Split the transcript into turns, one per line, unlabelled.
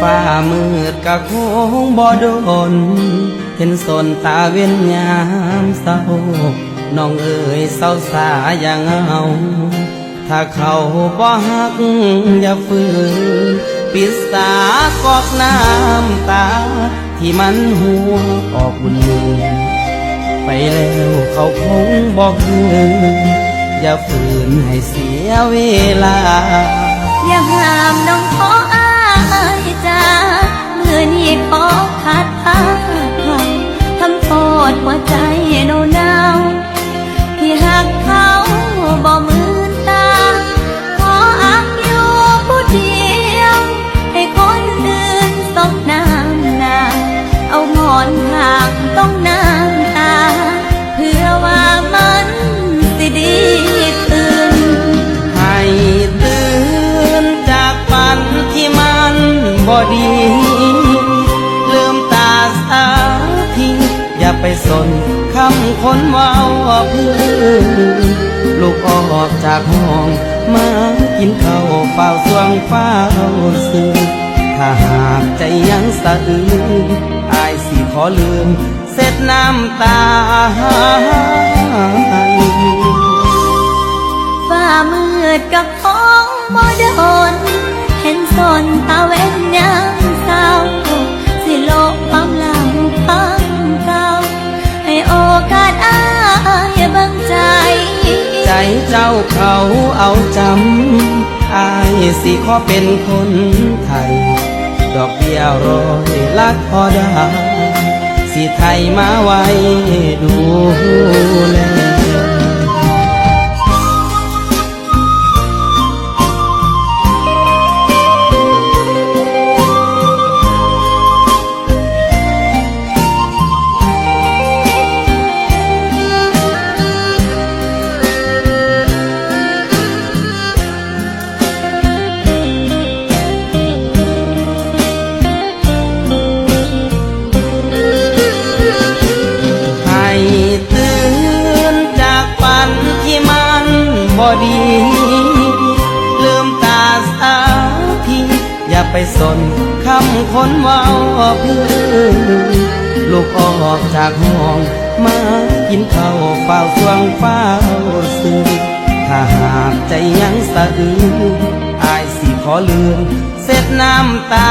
ฟ้ามืดกะคงบ่โดนเห็นสนตาเวียนยามเศร้าน้องเอ๋ยเศร้าสาอย่างเอาถ้าเขาบ่ฮักอย่าฝืนปิดสากอกน้ำตาที่มันหัวออกบุญไปแล้วเขาคงบอกคืนอย่าฝืนให้เสียเวลา
อย่าห้ามน้องขออายจ้ามือนี้ขอขาดพาทำโทษหัวใจหนาวที่หักเขาบ่มืนตาขออักอยู่ผู้เดียวให้คนอื่นสบน้ำหนาเอาหมอนข้างต้องน้ำตาเพื่อว่ามันสิดีขึ้น
ให้ตื่นจากฝันที่มันบ่ดีลืมตาสักทีอย่าไปสนคำคนเว้าพื้นลูกออกจากห้องมากินข้าวเฝ้าสวงเฝ้าซื้อถ้าหากใจยังสะอื้นอายสิขอลืมเสร็จน้ำตา
ฟ้ามืดกับของบ่โดนเห็นสนตาเว้นยามเศร้าสิโลกความหลังฟังเก่าให้โอกาสอายบังใจ
ใจเจ้าเขาเอาจำอายสิขอเป็นคนไทยดอกเบี้ย100 ลักพอได้สิไทยมาไว้ดูแลบ่ดีลืมตาสักทีอย่าไปสนคำคนเว้าพื้นลูกออกจากห้องมากินข้าวเฝ้าสวงเฝ้าซื้อถ้าหากใจยังสะอื้นอายสิขอลืมเสร็จน้ำตา